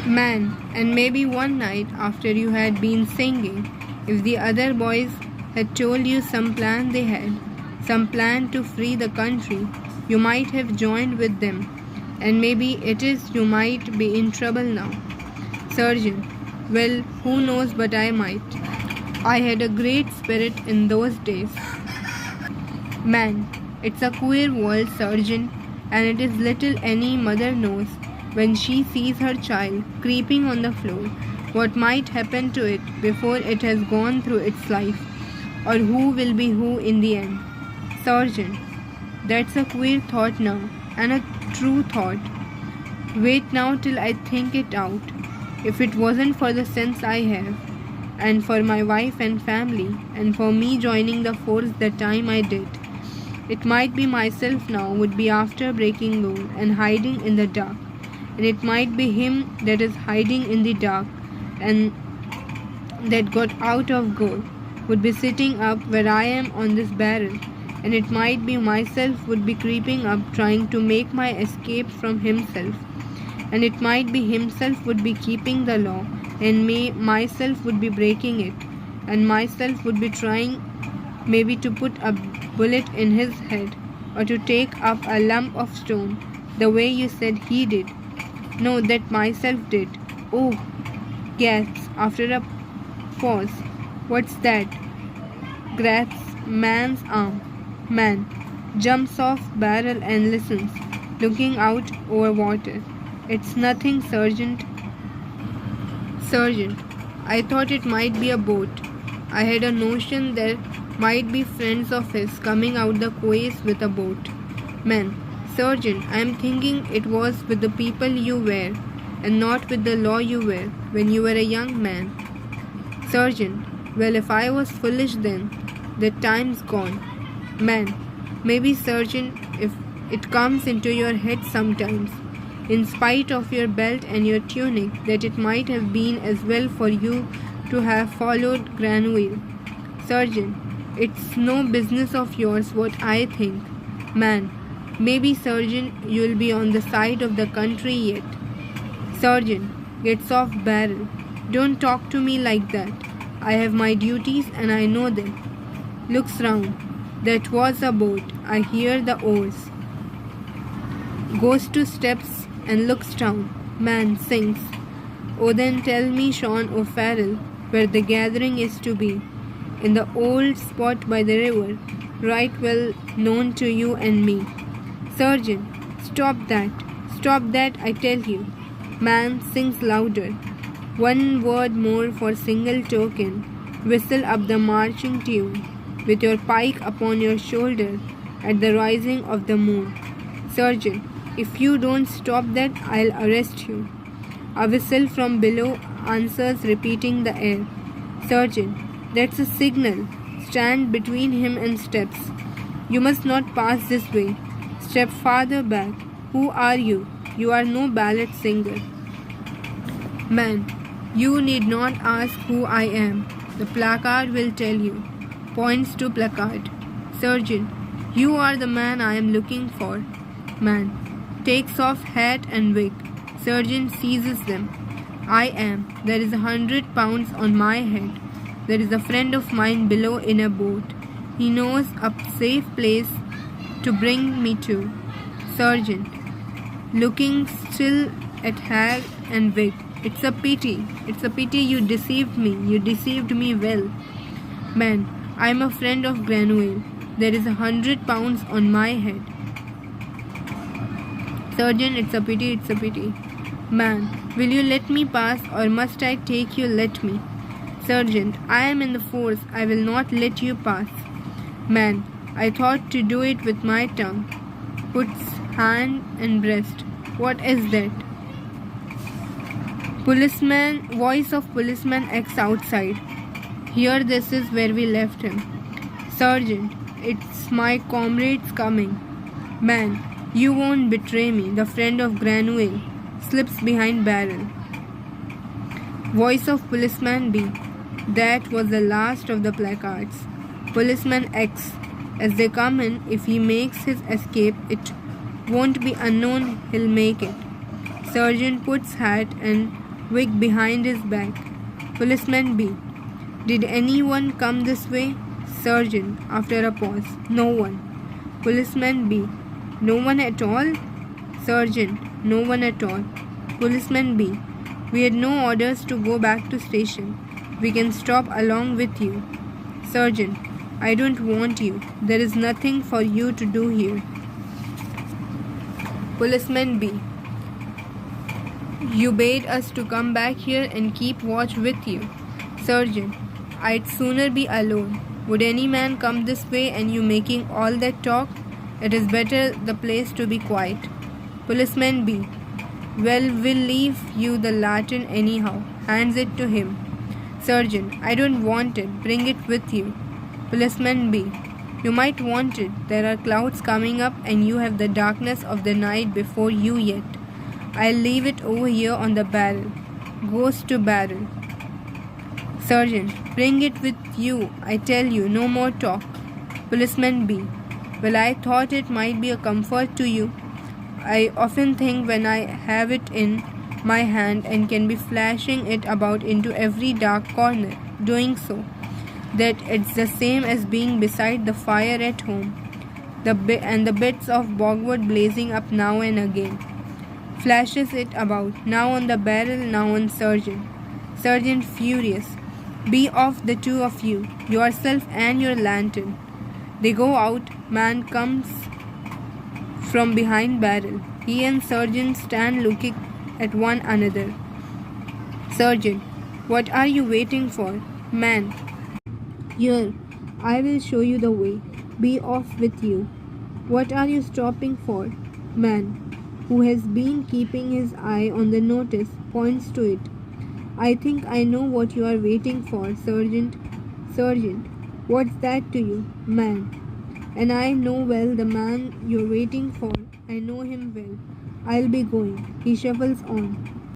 Man, and maybe one night after you had been singing, if the other boys had told you some plan they had, some plan to free the country, you might have joined with them, and maybe it is you might be in trouble now. Surgeon, well, who knows but I might. I had a great spirit in those days. Man, it's a queer world, Surgeon, and it is little any mother knows when she sees her child creeping on the floor what might happen to it before it has gone through its life, or who will be who in the end. Surgeon, that's a queer thought now, and a true thought. Wait now till I think it out. If it wasn't for the sense I have, and for my wife and family, and for me joining the force the time I did, it might be myself now would be after breaking loose and hiding in the dark, and it might be him that is hiding in the dark and that got out of goal would be sitting up where I am on this barrel, and it might be myself would be creeping up trying to make my escape from himself, and it might be himself would be keeping the law, and myself would be breaking it, and myself would be trying maybe to put a bullet in his head, or to take up a lump of stone, the way you said he did. No, that myself did. Oh, gasps after a pause. What's that? Grasps man's arm. Man jumps off barrel and listens, looking out over water. It's nothing, Sergeant. Sergeant, I thought it might be a boat. I had a notion there might be friends of his coming out the quays with a boat. Man, Sergeant, I am thinking it was with the people you were, and not with the law you were when you were a young man. Sergeant, well, if I was foolish then, that time's gone. Man, maybe, Sergeant, if it comes into your head sometimes, in spite of your belt and your tunic, that it might have been as well for you to have followed Granville. Sergeant, it's no business of yours what I think. Man, maybe, Sergeant, you'll be on the side of the country yet. Sergeant gets off barrel. Don't talk to me like that. I have my duties and I know them. Looks round. That was a boat. I hear the oars. Goes to steps and looks down. Man sings. Oh, then tell me, Sean O'Farrell, where the gathering is to be. In the old spot by the river, right well known to you and me. Sergeant, stop that. Stop that, I tell you. Man sings louder. One word more for single token. Whistle up the marching tune, with your pike upon your shoulder at the rising of the moon. Sergeant, if you don't stop that, I'll arrest you. A whistle from below answers, repeating the air. Sergeant, that's a signal. Stand between him and steps. You must not pass this way. Step farther back. Who are you? You are no ballad singer. Man, you need not ask who I am. The placard will tell you. Points to placard. Sergeant, you are the man I am looking for. Man takes off hat and wig. Sergeant seizes them. I am. There is 100 pounds on my head. There is a friend of mine below in a boat. He knows a safe place to bring me to. Sergeant, looking still at hat and wig. It's a pity. It's a pity you deceived me. You deceived me well. Man, I am a friend of Granville. There is 100 pounds on my head. Sergeant, it's a pity, it's a pity. Man, will you let me pass, or must I take you? Let me. Sergeant, I am in the force. I will not let you pass. Man, I thought to do it with my tongue. Puts hand and breast. What is that? Policeman, voice of policeman X outside. Here, this is where we left him. Sergeant, it's my comrades coming. Man, you won't betray me. The friend of Granville slips behind barrel. Voice of policeman B. That was the last of the placards. Policeman X. As they come in, if he makes his escape, it won't be unknown he'll make it. Sergeant puts hat and wig behind his back. Policeman B. Did anyone come this way? Sergeant, after a pause. No one. Policeman B. No one at all? Sergeant, no one at all. Policeman B. We had no orders to go back to station. We can stop along with you. Sergeant, I don't want you. There is nothing for you to do here. Policeman B. You bade us to come back here and keep watch with you. Sergeant, I'd sooner be alone. Would any man come this way and you making all that talk? It is better the place to be quiet. Policeman B. Well, we'll leave you the lantern anyhow. Hands it to him. Sergeant, I don't want it. Bring it with you. Policeman B. You might want it. There are clouds coming up and you have the darkness of the night before you yet. I'll leave it over here on the barrel. Goes to barrel. Sergeant, bring it with you. I tell you, no more talk. Policeman B. Well, I thought it might be a comfort to you. I often think when I have it in my hand and can be flashing it about into every dark corner, doing so, that it's the same as being beside the fire at home, and the bits of bogwood blazing up now and again. Flashes it about, now on the barrel, now on Sergeant. Sergeant furious. Be off, the two of you, yourself and your lantern. They go out. Man comes from behind barrel. He and Sergeant stand looking at one another. Sergeant, what are you waiting for? Man, here, I will show you the way. Be off with you. What are you stopping for? Man, who has been keeping his eye on the notice, points to it. I think I know what you are waiting for, Sergeant. Sergeant, what's that to you? Man, and I know well the man you're waiting for. I know him well. I'll be going. He shuffles on.